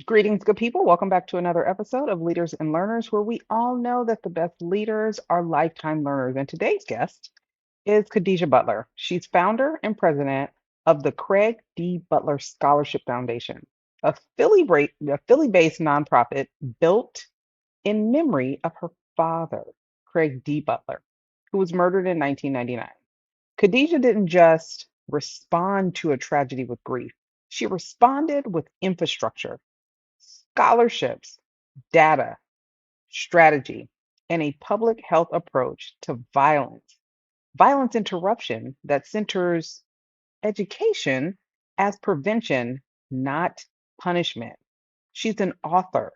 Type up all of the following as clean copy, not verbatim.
Greetings, good people. Welcome back to another episode of Leaders and Learners, where we all know that the best leaders are lifetime learners. And today's guest is Khadijah Butler. She's founder and president of the Craig D. Butler Scholarship Foundation, a Philly-based nonprofit built in memory of her father, Craig D. Butler, who was murdered in 1999. Khadijah didn't just respond to a tragedy with grief. She responded with infrastructure, scholarships, data, strategy, and a public health approach to violence interruption that centers education as prevention, not punishment. She's an author,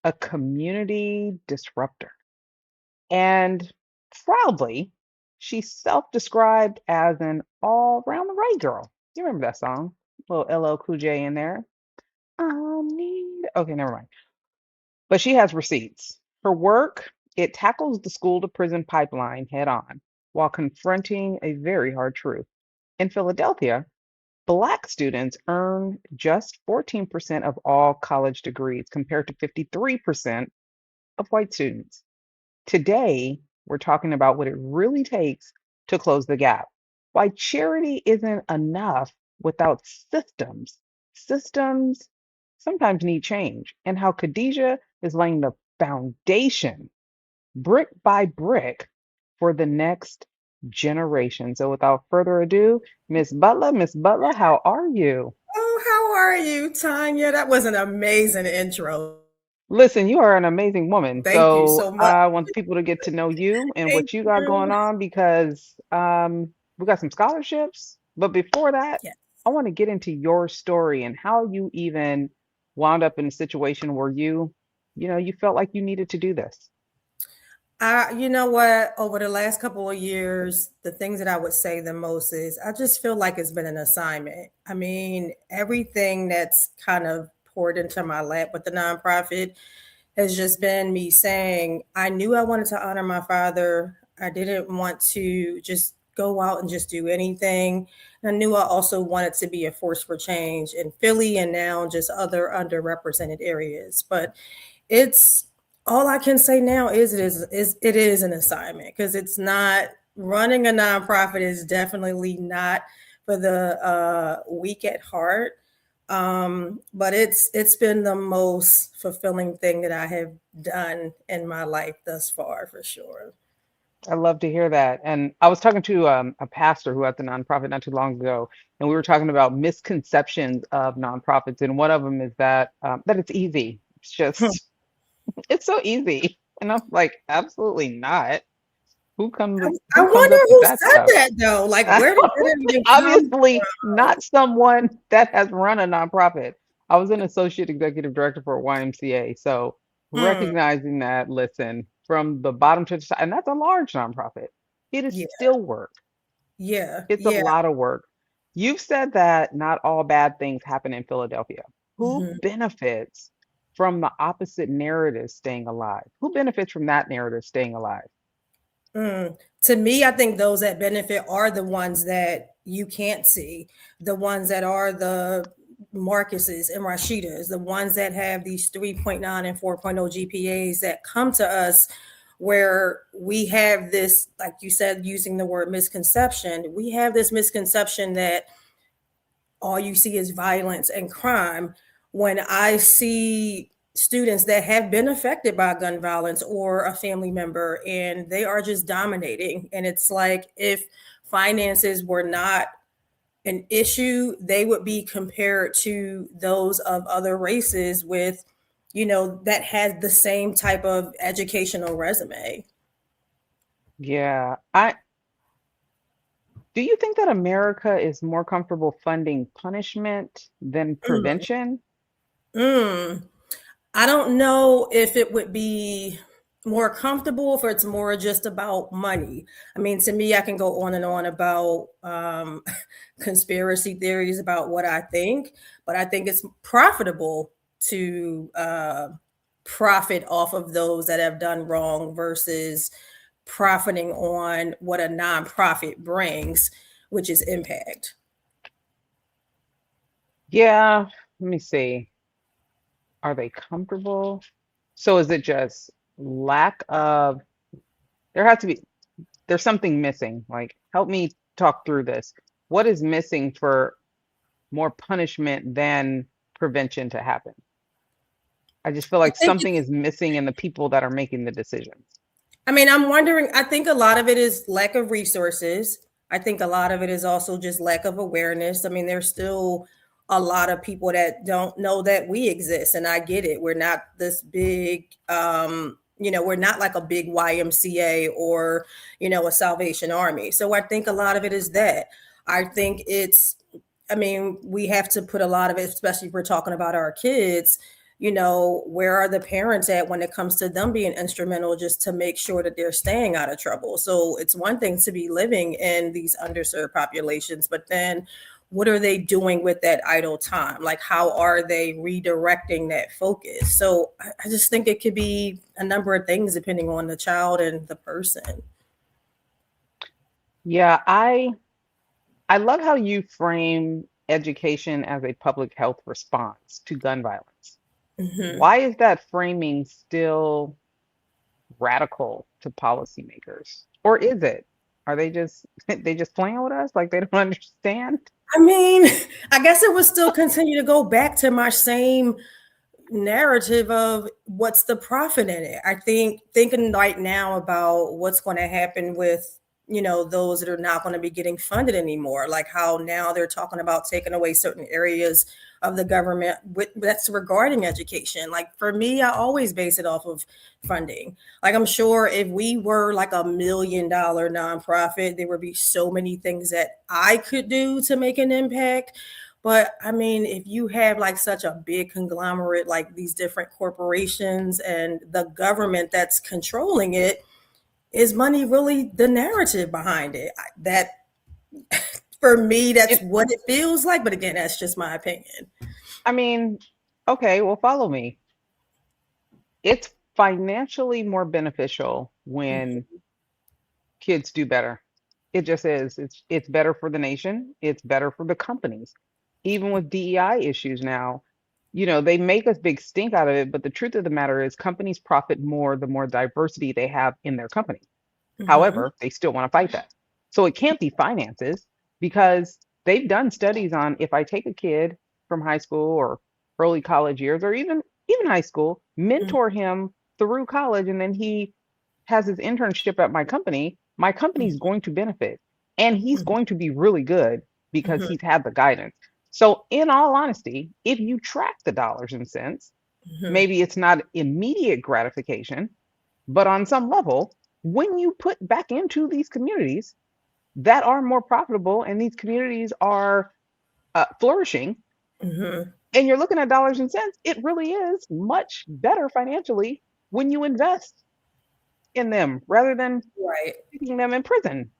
a community disruptor, and proudly, she's self described as an all round the right girl. You remember that song? Little LL Cool J in there. Okay, never mind. But she has receipts. Her work, it tackles the school to prison pipeline head on while confronting a very hard truth. In Philadelphia, Black students earn just 14% of all college degrees compared to 53% of white students. Today, we're talking about what it really takes to close the gap. Why charity isn't enough without systems. Systems sometimes need change, and how Khadijah is laying the foundation, brick by brick, for the next generation. So, without further ado, Miss Butler, how are you? Oh, how are you, Tanya? That was an amazing intro. Listen, you are an amazing woman. Thank you So so much. I want people to get to know you and Thank what you got you. going on because we got some scholarships. But before that, Yeah. I want to get into your story and how you even wound up in a situation where you felt like you needed to do this. You know what? Over the last couple of years, the things that I would say the most is I just feel like it's been an assignment. I mean, everything that's kind of poured into my lap with the nonprofit has just been me saying, I knew I wanted to honor my father. I didn't want to just go out and just do anything. I knew I also wanted to be a force for change in Philly and now just other underrepresented areas. But it's all I can say now is it is an assignment because it's not running a nonprofit is definitely not for the weak at heart. But it's been the most fulfilling thing that I have done in my life thus far for sure. I love to hear that. And I was talking to a pastor who had the nonprofit not too long ago, and we were talking about misconceptions of nonprofits. And one of them is that it's easy. It's just it's so easy. And I'm like, absolutely not. I Who comes wonder up with who that said stuff? that though. Like, where did that even come Obviously not someone that has run a nonprofit. I was an associate executive director for a YMCA. So from? recognizing that, listen, from the bottom to the top, and that's a large nonprofit. It is Yeah, still work. yeah, It's a yeah. lot of work. You've said that not all bad things happen in Philadelphia. Who Mhm. benefits from the opposite narrative staying alive? Who benefits from that narrative staying alive? To me, I think those that benefit are the ones that you can't see, the ones that are the Marcuses and Rashidas, the ones that have these 3.9 and 4.0 GPAs that come to us where we have this, like you said, using the word misconception, we have this misconception that all you see is violence and crime. When I see students that have been affected by gun violence or a family member and they are just dominating, and it's like if finances were not an issue, they would be compared to those of other races with, that had the same type of educational resume. Yeah. Do you think that America is more comfortable funding punishment than Mm, prevention? mm. I don't know if it would be more comfortable if it's more just about money. I mean, to me, I can go on and on about conspiracy theories about what I think, but I think it's profitable to profit off of those that have done wrong versus profiting on what a nonprofit brings, which is impact. Yeah, let me see. Are they comfortable? So is it just lack of, there has to be, there's something missing. Like, help me talk through this. What is missing for more punishment than prevention to happen? I just feel I like think something it's is missing in the people that are making the decisions. I mean, I'm wondering, I think a lot of it is lack of resources. I think a lot of it is also just lack of awareness. I mean, there's still a lot of people that don't know that we exist, and I get it. We're not this big, we're not like a big YMCA or, a Salvation Army. So I think a lot of it is that. I think I mean, we have to put a lot of it, especially if we're talking about our kids, where are the parents at when it comes to them being instrumental just to make sure that they're staying out of trouble? So it's one thing to be living in these underserved populations, but then what are they doing with that idle time? Like, how are they redirecting that focus? So I just think it could be a number of things depending on the child and the person. Yeah, I love how you frame education as a public health response to gun violence. Hmm. Why is that framing still radical to policymakers? Or is it? Are they just they just playing with us like they don't understand? I mean, I guess it would still continue to go back to my same narrative of what's the profit in it. I think thinking right now about what's going to happen with those that are not going to be getting funded anymore, like how now they're talking about taking away certain areas of the government that's regarding education. Like for me, I always base it off of funding. Like I'm sure if we were like $1 million nonprofit, there would be so many things that I could do to make an impact. But I mean, if you have like such a big conglomerate, like these different corporations and the government that's controlling it, is money really the narrative behind it? That for me, that's It, what it feels like. But again, that's just my opinion. I mean, okay, well, follow me. It's financially more beneficial when Mhm, kids do better. It just is. It's better for the nation. It's better for the companies. Even with DEI issues now, they make a big stink out of it, but the truth of the matter is companies profit more the more diversity they have in their company. mhm, However, they still want to fight that. So it can't be finances because they've done studies on if I take a kid from high school or early college years or even high school, mhm, mentor him through college, and then he has his internship at my company is going to benefit. And he's mhm, going to be really good because mhm, he's had the guidance. So, in all honesty, if you track the dollars and cents, mhm, maybe it's not immediate gratification, but on some level, when you put back into these communities that are more profitable and these communities are flourishing, mhm. and you're looking at dollars and cents, it really is much better financially when you invest in them rather than Right. keeping them in prison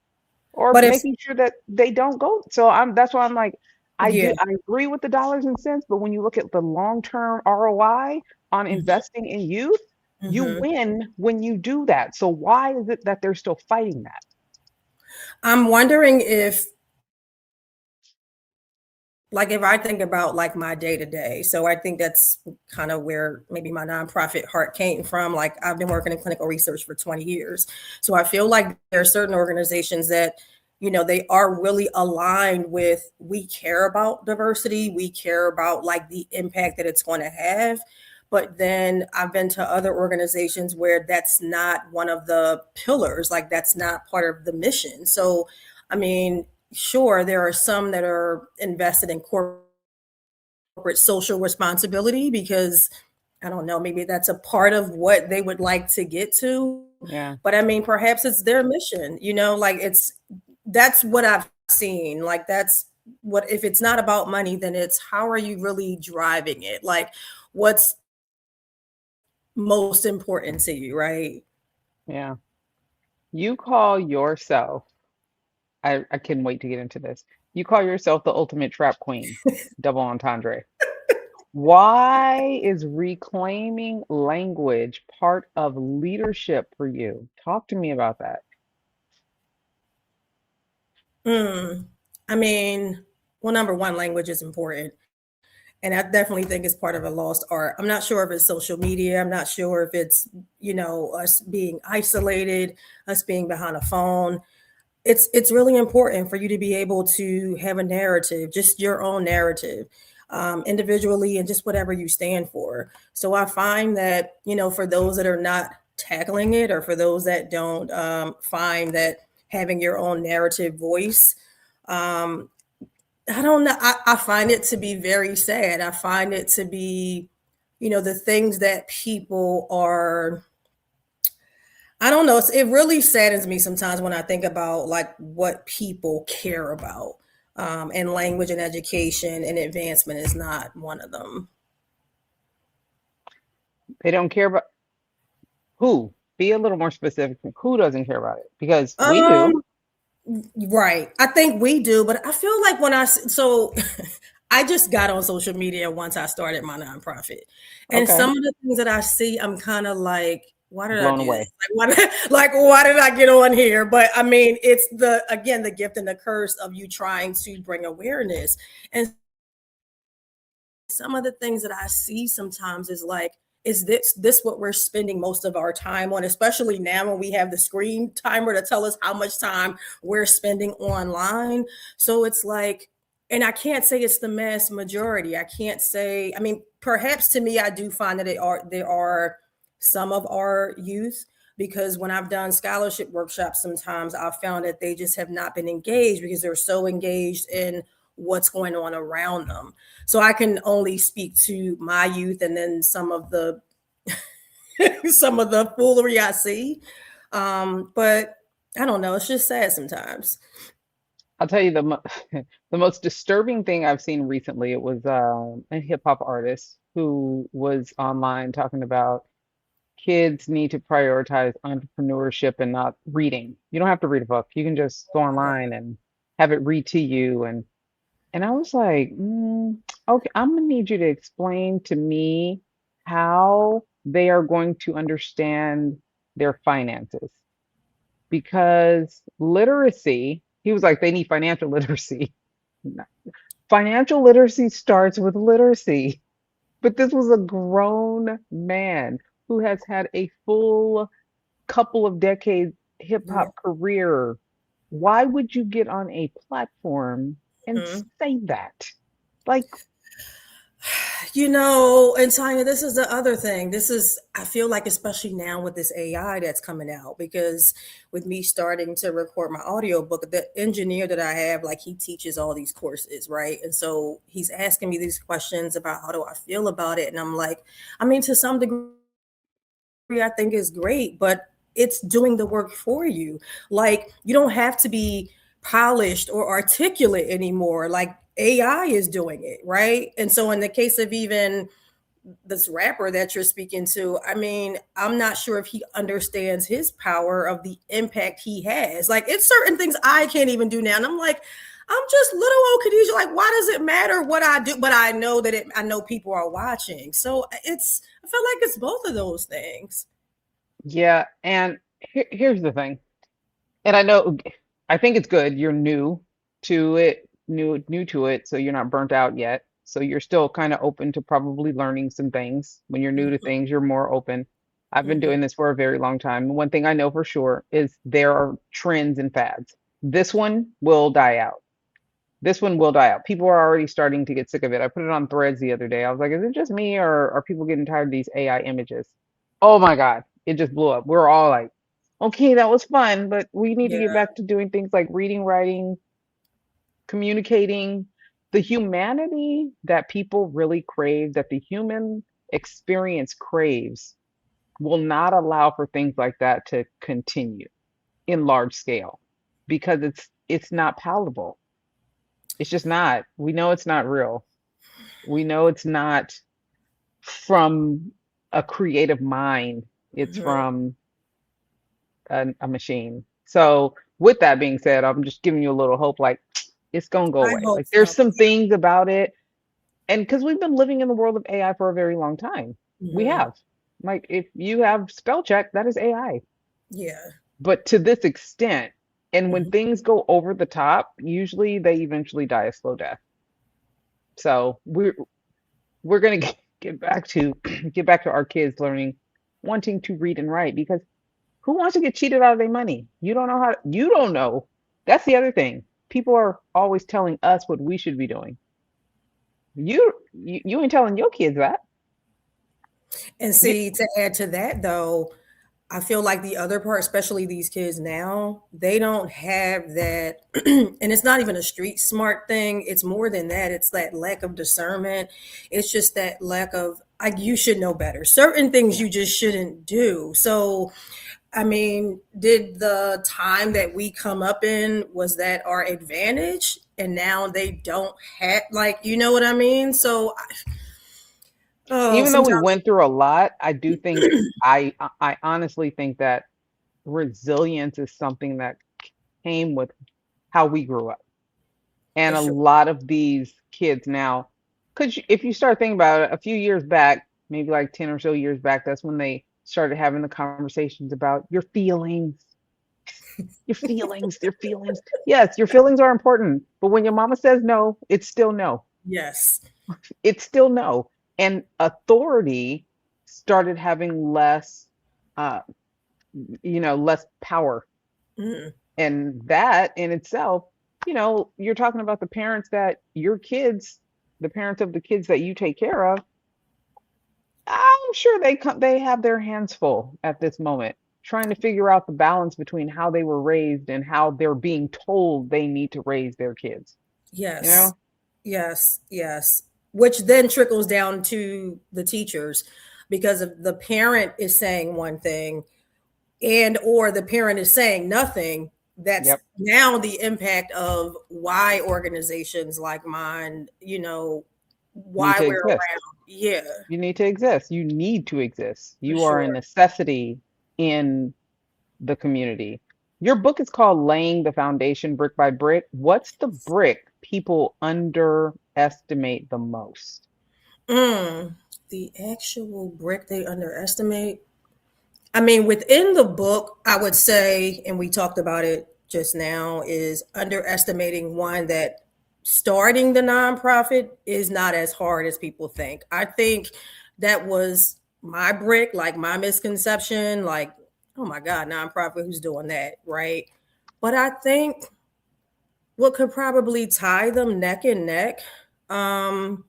or But if making sure that they don't go. So that's why I'm like, yeah. I agree with the dollars and cents, but when you look at the long-term ROI on Mhm, investing in youth, you mhm. win when you do that. So why is it that they're still fighting that? I'm wondering if if I think about like my day to day, so I think that's kind of where maybe my nonprofit heart came from. Like I've been working in clinical research for 20 years. So I feel like there are certain organizations that, they are really aligned with we care about diversity, we care about like the impact that it's going to have. But then I've been to other organizations where that's not one of the pillars, like that's not part of the mission. So, I mean, sure, there are some that are invested in corporate social responsibility because I don't know, maybe that's a part of what they would like to get to. Yeah. But I mean, perhaps it's their mission, like that's what I've seen. Like that's what if it's not about money, then it's how are you really driving it? Like what's most important to you, right? Yeah. You call yourself, I can't wait to get into this. You call yourself the ultimate trap queen, double entendre. Why is reclaiming language part of leadership for you? Talk to me about that. Mm. I mean, well, number one, language is important. And I definitely think it's part of a lost art. I'm not sure if it's social media. I'm not sure if it's, us being isolated, us being behind a phone. It's really important for you to be able to have a narrative, just your own narrative, individually, and just whatever you stand for. So I find that, for those that are not tackling it, or for those that don't find that having your own narrative voice, um, I don't know. I find it to be very sad. I find it to be, the things that people are, I don't know. It really saddens me sometimes when I think about like what people care about. And language and education and advancement is not one of them. They don't care about who. Be a little more specific. Who doesn't care about it? Because we do. Um, right. I think we do, but I feel like so I just got on social media once I started my nonprofit. And Okay. some of the things that I see, I'm kind of like, why did I Blown do this? away. Why did I get on here? But I mean, it's the gift and the curse of you trying to bring awareness. And some of the things that I see sometimes is like, is this what we're spending most of our time on, especially now when we have the screen timer to tell us how much time we're spending online. So it's like, and I can't say it's the mass majority. I can't say, I mean, perhaps to me, I do find that there are some of our youth, because when I've done scholarship workshops, sometimes I've found that they just have not been engaged because they're so engaged in what's going on around them. So I can only speak to my youth and then some of the some of the foolery I see. But I don't know. It's just sad sometimes. I'll tell you the most disturbing thing I've seen recently. It was a hip hop artist who was online talking about kids need to prioritize entrepreneurship and not reading. You don't have to read a book. You can just go online and have it read to you. And I was like, okay, I'm gonna need you to explain to me how they are going to understand their finances because literacy, he was like, they need financial literacy. No. Financial literacy starts with literacy. But this was a grown man who has had a full couple of decades hip Yeah. hop career. Why would you get on a platform and Mhm. say that? Like, And Tanya, this is the other thing. I feel like, especially now with this AI that's coming out, because with me starting to record my audio book, the engineer that I have, like, he teaches all these courses, right? And so he's asking me these questions about how do I feel about it. And I'm like, I mean, to some degree, I think is great, but it's doing the work for you. Like, you don't have to be polished or articulate anymore. Like, AI is doing it, right? And so in the case of even this rapper that you're speaking to, I mean, I'm not sure if he understands his power of the impact he has. Like, it's certain things I can't even do now. And I'm like, I'm just little old Khadijah. Like, why does it matter what I do? But I know I know people are watching. So I feel like it's both of those things. yeah, and here's the thing. And I know, I think it's good. You're new to it, so you're not burnt out yet. So you're still kind of open to probably learning some things. When you're new to things, you're more open. I've been Mhm. doing this for a very long time. One thing I know for sure is there are trends and fads. This one will die out. This one will die out. People are already starting to get sick of it. I put it on Threads the other day. I was like, is it just me or are people getting tired of these AI images? Oh my God, it just blew up. We're all like, okay, that was fun, but we need to Yeah. get back to doing things like reading, writing, communicating, the humanity that people really crave, that the human experience craves, will not allow for things like that to continue in large scale because it's not palatable. It's just not. We know it's not real. We know it's not from a creative mind. It's Mhm. from a machine. So with that being said, I'm just giving you a little hope, like it's gonna go I away. hope Like there's so. some things about it, and because we've been living in the world of AI for a very long time, we Mhm. have. Like if you have spell check, that is AI. Yeah. But to this extent, and when Mhm. things go over the top, usually they eventually die a slow death. So we're going to get back to get back to our kids learning, wanting to read and write, because who wants to get cheated out of their money? You don't know how, you don't know. That's the other thing. People are always telling us what we should be doing. You ain't telling your kids that. And You, see, to add to that though, I feel like the other part, especially these kids now, they don't have that. And it's not even a street smart thing. It's more than that. It's that lack of discernment. It's just that lack of, like, you should know better. Certain things yeah. you just shouldn't do. So, I mean, did the time that we come up in, was that our advantage? And now they don't have, like, you know what I mean? So, oh, Even though we sometimes, went through a lot, I do think I honestly think that resilience is something that came with how we grew up. for And a sure. lot of these kids now, because if you start thinking about it, a few years back, maybe like 10 or so years back, that's when they started having the conversations about your feelings, your feelings. Yes, your feelings are important, but when your mama says no, it's still no. Yes. It's still no. And authority started having less, uh, less power. Mm, And that in itself, you're talking about the parents that your kids, the parents of the kids that you take care of, I'm sure they have their hands full at this moment trying to figure out the balance between how they were raised and how they're being told they need to raise their kids. You yes. know? Yes, yes. Which then trickles down to the teachers, because if the parent is saying one thing and or the parent is saying nothing, that's Yep. now the impact of why organizations like mine, Need why to we're exist. around. Yeah. You need to exist. You need to exist. For You are a sure. necessity in the community. Your book is called Laying the Foundation Brick by Brick. What's the brick people underestimate the most? Mm, the actual brick they underestimate. I mean, within the book, I would say, and we talked about it just now, is underestimating one that starting the nonprofit is not as hard as people think. I think that was my brick, like my misconception, like, oh my God, nonprofit, who's doing that? Right. But I think what could probably tie them neck and neck, um,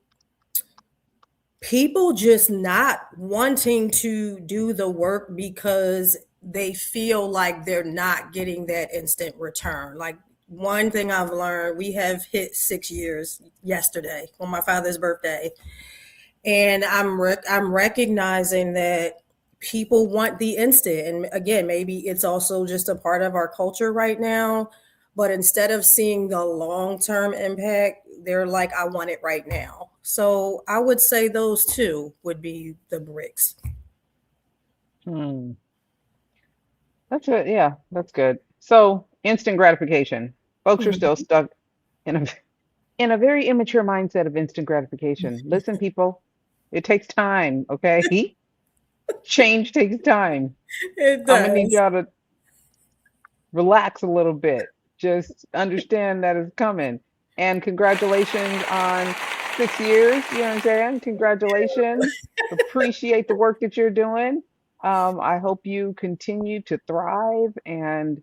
people just not wanting to do the work because they feel like they're not getting that instant return. Like, one thing I've learned, we have hit 6 years yesterday on my father's birthday, and I'm recognizing that people want the instant. And again, maybe it's also just a part of our culture right now. But instead of seeing the long term impact, they're like, I want it right now. So I would say those two would be the bricks. Hmm. That's it. Yeah, that's good. So, instant gratification. Folks are still Mhm. stuck in a very immature mindset of instant gratification. Listen, people, it takes time, okay? Change takes time. It I'm gonna need does. y'all to relax a little bit. Just understand that it's coming. And congratulations on 6 years. You know what I'm saying? Congratulations. Appreciate the work that you're doing. I hope you continue to thrive and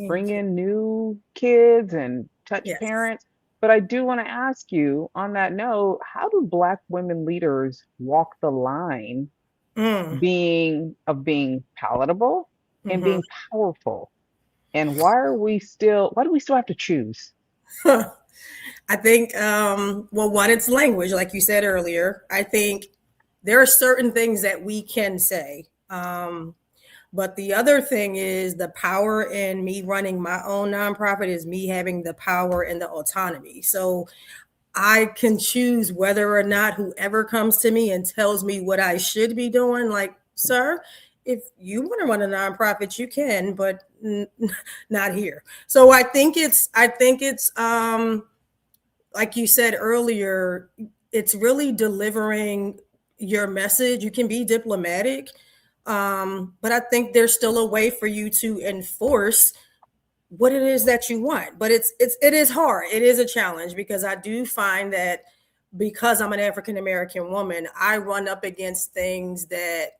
bring Thank you. in new kids and touch Yes. parents. But I do want to ask you on that note, how do Black women leaders walk the line Mm. being palatable and Mhm. being powerful? And why do we still have to choose? I think, well, one, it's language, like you said earlier. I think there are certain things that we can say. But the other thing is the power in me running my own nonprofit is me having the power and the autonomy. So I can choose whether or not whoever comes to me and tells me what I should be doing, like, sir, if you want to run a nonprofit, you can, but not here. So I think it's like you said earlier, it's really delivering your message. You can be diplomatic, but I think there's still a way for you to enforce what it is that you want. But it is hard. It is a challenge because I do find that because I'm an African American woman, I run up against things that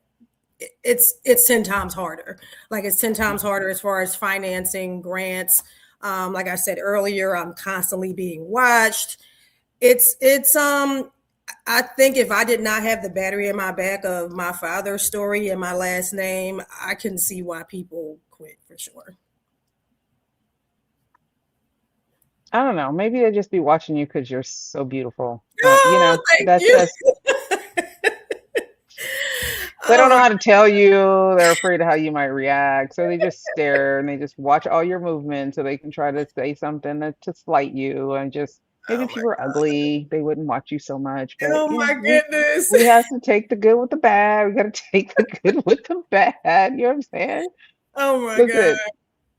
it's 10 times harder. Like it's 10 times harder as far as financing grants. Like I said earlier, I'm constantly being watched. It's I think if I did not have the battery in my back of my father's story and my last name, I can see why people quit for sure. I don't know. Maybe they just be watching you because you're so beautiful. But Oh, thank that's you. just they don't Oh know my, how to tell you. They're afraid of how you might react. So they just stare and they just watch all your movements so they can try to say something to slight you. And just maybe oh if my, you were ugly, they wouldn't watch you so much. But oh my goodness. we have to take the good with the bad. We got to take the good with the bad. You know what I'm saying? Oh my God. Listen,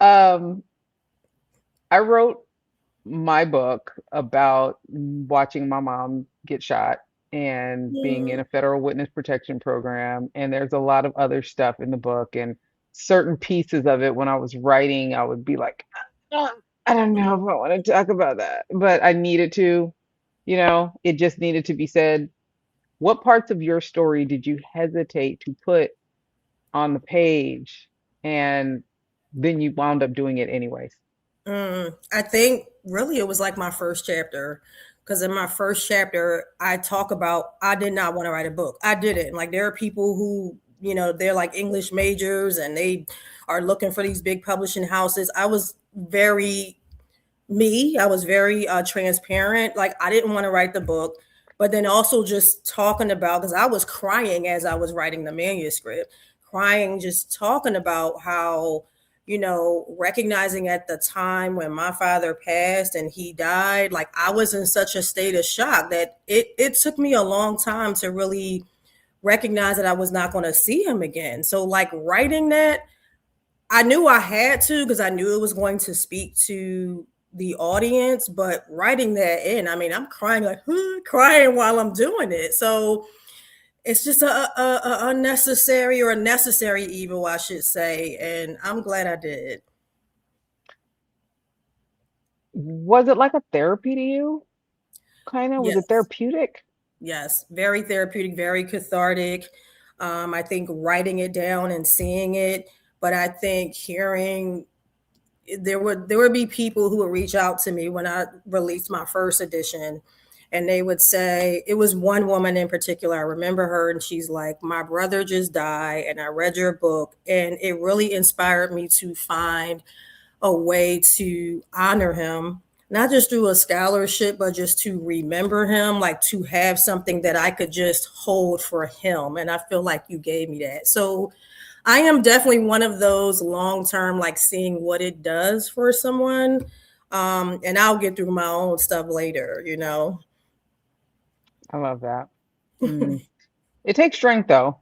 um, I wrote my book about watching my mom get shot and being in Mm. a federal witness protection program. And there's a lot of other stuff in the book and certain pieces of it when I was writing, I would be like, "Ah, I don't know if I want to talk about that, but I needed to, it just needed to be said. What parts of your story did you hesitate to put on the page and then you wound up doing it anyways? I think really it was like my first chapter. Because in my first chapter, I talk about I did not want to write a book. I didn't. Like there are people who, they're like English majors and they are looking for these big publishing houses. I was very me. I was very transparent. Like I didn't want to write the book, but then also just talking about because I was crying as I was writing the manuscript, crying, just talking about how recognizing at the time when my father passed and he died, like I was in such a state of shock that it took me a long time to really recognize that I was not going to see him again. So like writing that I knew I had to because I knew it was going to speak to the audience, but writing that in, I mean, I'm crying like crying while I'm doing it. So it's just a unnecessary or a necessary evil, I should say, and I'm glad I did. Was it like a therapy to you? Kind of? Was it Yes, therapeutic? yes, very therapeutic, very cathartic. I think writing it down and seeing it, but I think hearing there would be people who would reach out to me when I released my first edition and they would say it was one woman in particular. I remember her and she's like, my brother just died and I read your book and it really inspired me to find a way to honor him, not just through a scholarship, but just to remember him, like to have something that I could just hold for him. And I feel like you gave me that. So I am definitely one of those long term, like seeing what it does for someone. And I'll get through my own stuff later. I love that. Mm. It takes strength, though.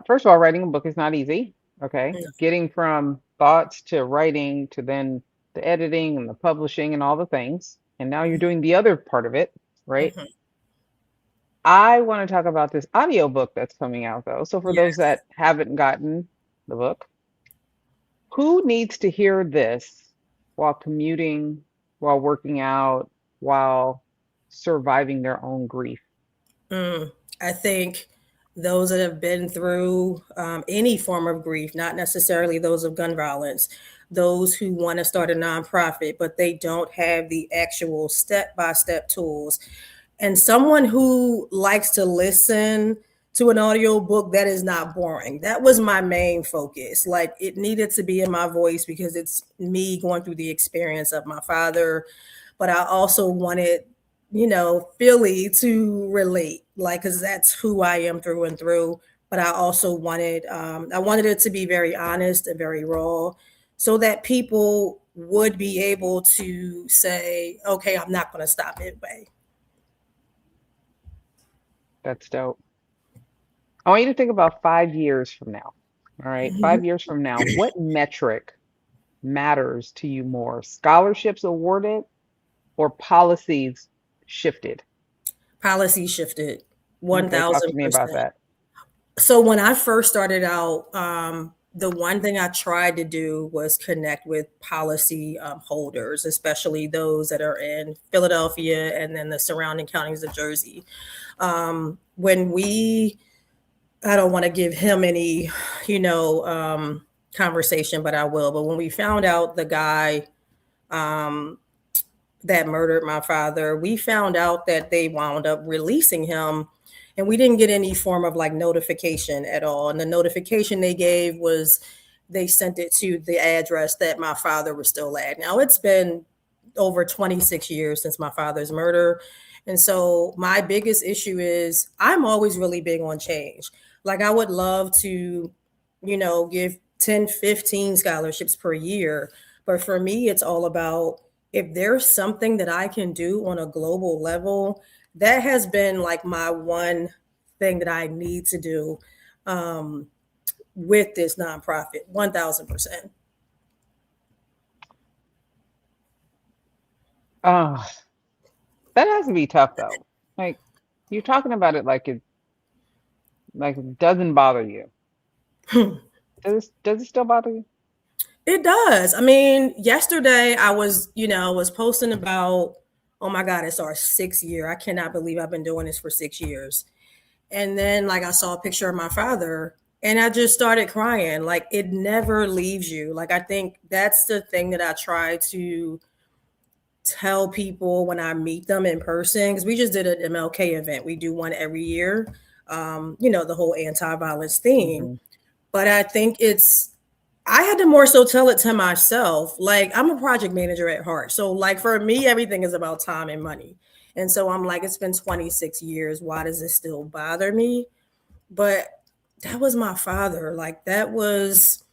First of all, writing a book is not easy. Okay. Getting from thoughts to writing to then the editing and the publishing and all the things. And now you're doing the other part of it, right? Mhm. I want to talk about this audio book that's coming out, though. So for those Yes. that haven't gotten the book, who needs to hear this while commuting, while working out, while surviving their own grief? I think those that have been through any form of grief, not necessarily those of gun violence, those who want to start a nonprofit, but they don't have the actual step by step tools, and someone who likes to listen to an audio book that is not boring. That was my main focus. Like it needed to be in my voice because it's me going through the experience of my father, but I also wanted, Philly to relate, like, because that's who I am through and through. But I also wanted it to be very honest and very raw, so that people would be able to say, "Okay, I'm not going to stop midway." That's dope. I want you to think about 5 years from now. All right. 5 years from now, what metric matters to you more? Scholarships awarded or policies shifted? Policy shifted Okay, talk to me about 1000%. that. So when I first started out, the one thing I tried to do was connect with policy holders, especially those that are in Philadelphia and then the surrounding counties of Jersey. When we, I don't want to give him any, you know, conversation, but I will. But when we found out the guy um, that murdered my father, we found out that they wound up releasing him, and we didn't get any form of like notification at all. And the notification they gave was they sent it to the address that my father was still at. Now it's been over 26 years since my father's murder. And so my biggest issue is I'm always really big on change. Like I would love to, you know, give 10, 15 scholarships per year. But for me, it's all about if there's something that I can do on a global level, that has been like my one thing that I need to do with this nonprofit, 1000%. Oh, that has to be tough though. Like you're talking about it like it doesn't bother you. Does it still bother you? It does. I mean, yesterday I was, you know, was posting about, oh my God, it's our 6th year. I cannot believe I've been doing this for 6 years. And then like I saw a picture of my father and I just started crying. Like it never leaves you. Like I think that's the thing that I try to tell people when I meet them in person. Because we just did an MLK event. We do one every year. You know, the whole anti-violence theme. Hmm. But I think it's I had to more so tell it to myself. Like I'm a project manager at heart. So like for me, everything is about time and money. And so I'm like, it's been 26 years. Why does this still bother me? But that was my father. Like that was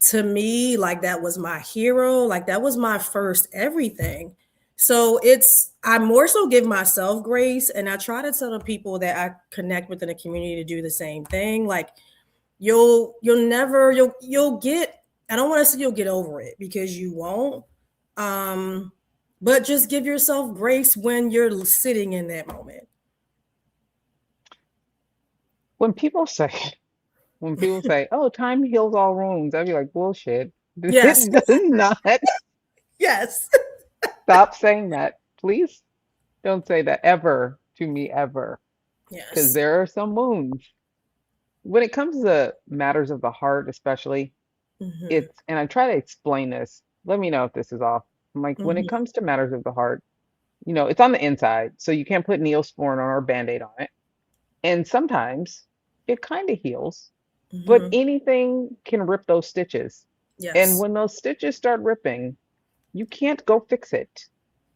to me, like that was my hero. Like that was my first everything. So it's I more so give myself grace and I try to tell the people that I connect with in the community to do the same thing. Like you'll never you'll get I don't want to say you'll get over it because you won't. Um, but just give yourself grace when you're sitting in that moment. When people say when people say, "Oh, time heals all wounds," I'd be like, "Bullshit." Yes. It does not. Yes. Stop saying that. Please don't say that ever to me ever, because Yes. there are some wounds. When it comes to matters of the heart, especially, Hmm. it's, and I try to explain this. Let me know if this is off. I'm like, when it Hmm. comes to matters of the heart, it's on the inside, so you can't put Neosporin on or Band-Aid on it. And sometimes it kind of heals, but Hmm. anything can rip those stitches. And Yes. when those stitches start ripping, you can't go fix it.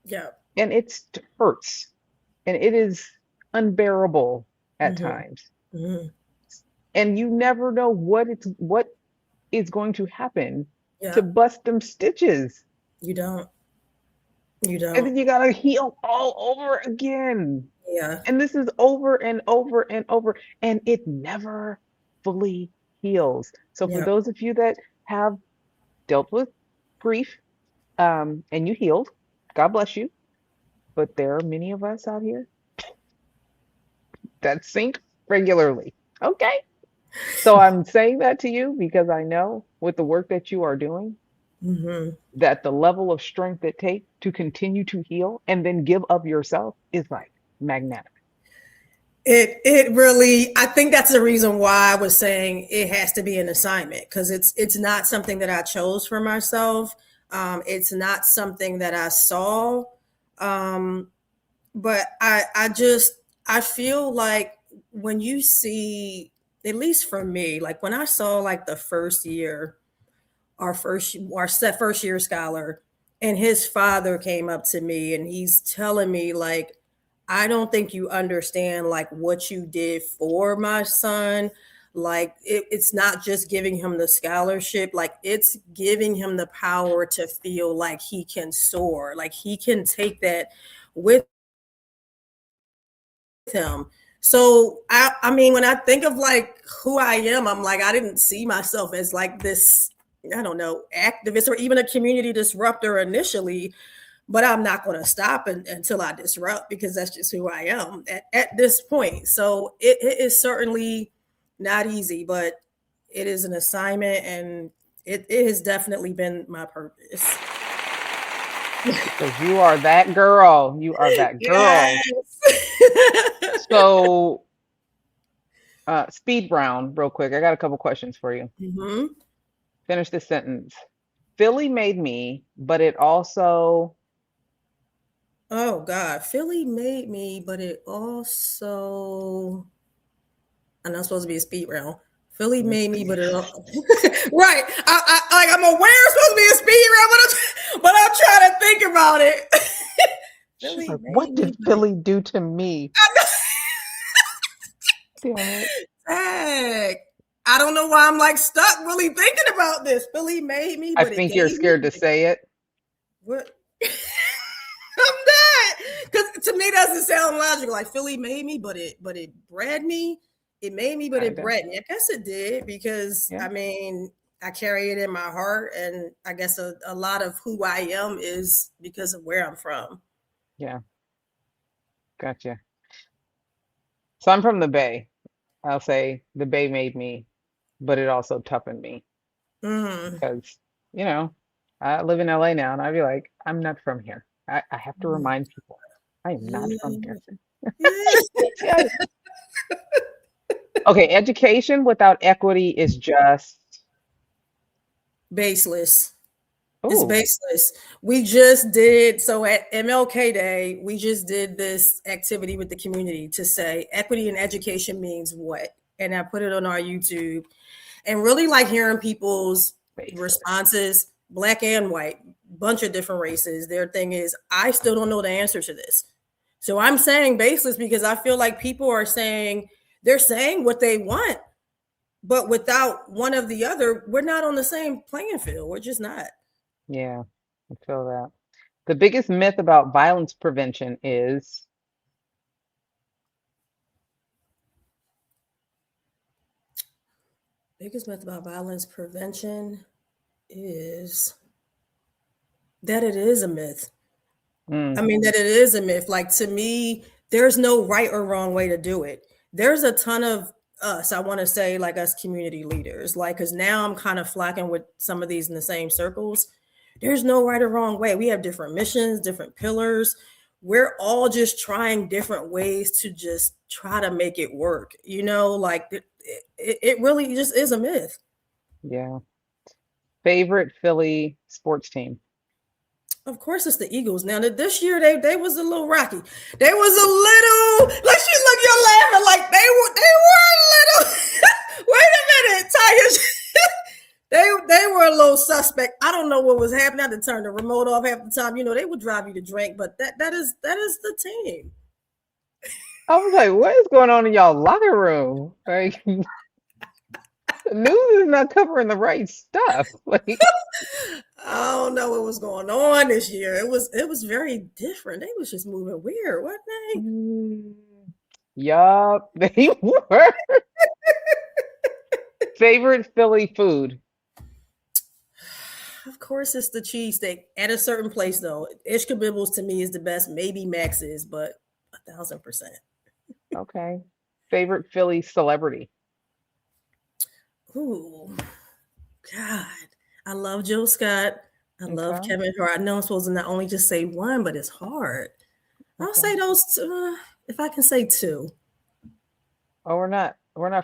Yeah. And it hurts. And it is unbearable at Hmm. times. Hmm. And you never know what is going to happen to Yeah. bust them stitches. You don't. You And don't. then you gotta heal all over again. Yeah. And this is over and over and over, and it never fully heals. So for Yeah. those of you that have dealt with grief, and you healed, God bless you. But there are many of us out here that sink regularly. Okay. So I'm saying that to you because I know with the work that you are doing, Hmm. that the level of strength it takes to continue to heal and then give of yourself is like magnanimous. It really I think that's the reason why I was saying it has to be an assignment because it's not something that I chose for myself. It's not something that I saw. Um, but I just I feel like when you see at least for me, like when I saw like the first year, our set first year scholar, and his father came up to me and he's telling me like I don't think you understand like what you did for my son. Like it's not just giving him the scholarship, like it's giving him the power to feel like he can soar, like he can take that with him. So I mean, when I think of like who I am, I'm like, I didn't see myself as like this, I don't know, activist or even a community disruptor initially, but I'm not going to stop until I disrupt because that's just who I am at this point. So it is certainly not easy, but it is an assignment, and it has definitely been my purpose. Because you are that girl. You are that girl. Yes. So, speed round, real quick. I got a couple questions for you. Hmm. Finish this sentence. Philly made me, but it also. Oh God, Philly made me, but it also. I'm not supposed to be a speed round. Philly made me, but it right. Like I'm aware it's supposed to be a speed round, but I'm trying to think about it. She's Philly like, what made me, did but it. Philly do to me? Damn it. Dang. I don't know why I'm like stuck really thinking about this. Philly made me, I but it think you're gave me. scared to say it. What? I'm not, because to me that doesn't sound logical. Like Philly made me, but it bred me. It made me, but it Kinda. bred me. I guess it did because Yeah. I mean I carry it in my heart, and I guess a lot of who I am is because of where I'm from. Yeah. Gotcha. So I'm from the Bay. I'll say the Bay made me, but it also toughened me Mm. because, you know, I live in LA now and I'd be like, I'm not from here. I have to remind people I am not from here. Yeah. Yeah. Okay, education without equity is just, Baseless. It's oh, baseless. We just did so at MLK Day. We just did this activity with the community to say equity in education means what, and I put it on our YouTube, and really like hearing people's baseless. responses, black and white, bunch of different races. Their thing is, I still don't know the answer to this. So I'm saying baseless because I feel like people are saying they're saying what they want, but without one of the other, we're not on the same playing field. We're just not. Yeah, I feel that. The biggest myth about violence prevention is, Biggest myth about violence prevention is that it is a myth. I mm, mean, that it is a myth. Like to me, there's no right or wrong way to do it. There's a ton of us, I want to say, like us community leaders, like, because now I'm kind of flacking with some of these in the same circles. There's no right or wrong way. We have different missions, different pillars. We're all just trying different ways to just try to make it work. Like it really just is a myth. yeah. Favorite Philly sports team? Of course, it's the Eagles. Now that this year they was a little rocky. They was a little like she look you're laughing like they were a little. Wait a minute, Tigers. They were a little suspect. I don't know what was happening. I had to turn the remote off half the time. They would drive you to drink, but that is the team. I was like, what is going on in y'all locker room? Like, the news is not covering the right stuff. Like, I don't know what was going on this year. It was very different. They was just moving weird, wasn't they? mm, yup, they were. Favorite Philly food? Of course, it's the cheesesteak at a certain place, though. 𝐊𝐡𝐚𝐝 to me is the best. Maybe Max's, but 1,000%. Okay. Favorite Philly celebrity? Ooh, God. I love Jill Scott. I love Okay. Kevin Hart. I know I'm supposed to not only just say one, but it's hard. I'll Okay. say those two, if I can say two. Oh, we're not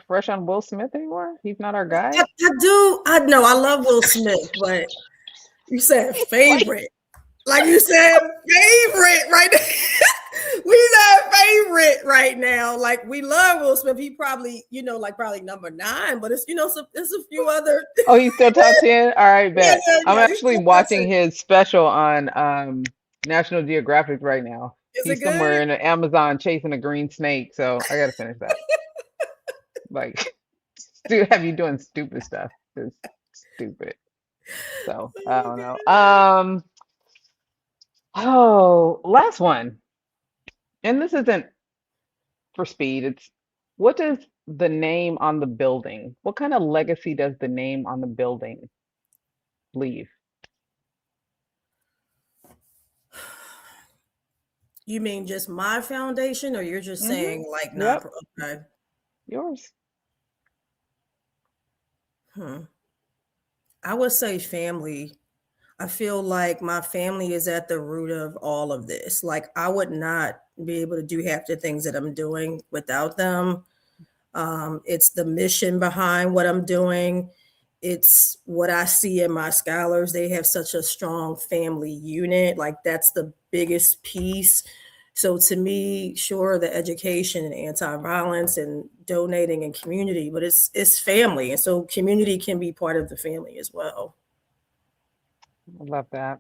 fresh on Will Smith anymore? He's not our guy? I do. I know. I love Will Smith, but you said Like, favorite. Like you said, favorite right now. We said favorite right now. Like we love Will Smith. He probably, like probably number 9, but it's a few other. oh, he's still top 10? All right, Yeah, bet. yeah, I'm yeah. He's actually still watching touching. his special on National Geographic right now. Is it He's somewhere good? in the Amazon chasing a green snake, so I gotta finish that. Like, have you doing stupid stuff? It's stupid. So I Oh don't know. God. Oh, last one. And this isn't for speed. It's what does the name on the building? What kind of legacy does the name on the building leave? You mean just my foundation, or you're just Mm-hmm. saying like non? Yep. Okay. Yours. Hmm. I would say family. I feel like my family is at the root of all of this. Like, I would not be able to do half the things that I'm doing without them. It's the mission behind what I'm doing. It's what I see in my scholars. They have such a strong family unit. Like, that's the biggest piece. So to me, sure, the education and anti-violence and donating and community, but it's family. And so community can be part of the family as well. I love that.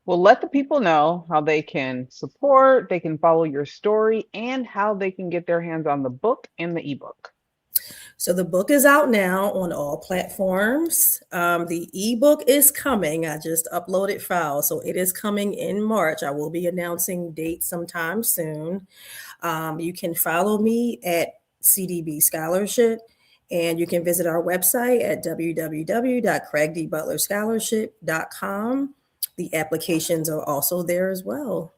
Well, let the people know how they can support, they can follow your story, and how they can get their hands on the book and the ebook. So the book is out now on all platforms. The ebook is coming. I just uploaded files, so it is coming in March. I will be announcing dates sometime soon. You can follow me at CDB Scholarship, and you can visit our website at www.𝐿𝐴𝐚𝐡𝐷ButlerScholarship.com. The applications are also there as well.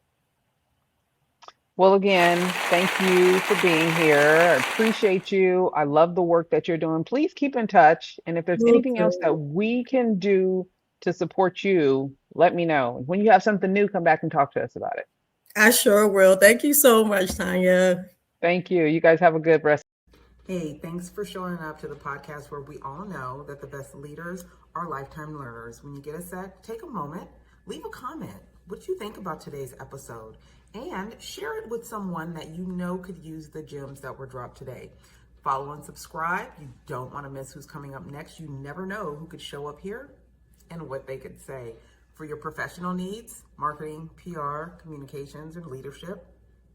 Well, again, thank you for being here. I appreciate you. I love the work that you're doing. Please keep in touch. And if there's Will anything else that do. we can do to support you, let me know. When you have something new, come back and talk to us about it. I sure will. Thank you so much, Tanya. Thank you. You guys have a good rest. Hey, thanks for showing up to the podcast where we all know that the best leaders are lifetime learners. When you get a sec, take a moment, leave a comment. What you think about today's episode, and share it with someone that you know could use the gems that were dropped today. Follow and subscribe. You don't want to miss who's coming up next. You never know who could show up here and what they could say. For your professional needs, marketing, PR, communications, and leadership,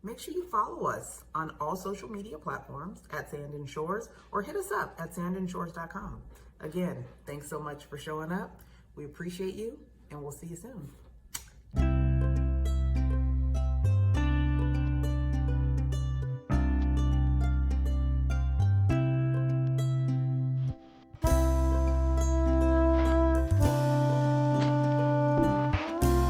make sure you follow us on all social media platforms at Sand and Shores, or hit us up at sandandshores.com. Again, thanks so much for showing up. We appreciate you, and we'll see you soon.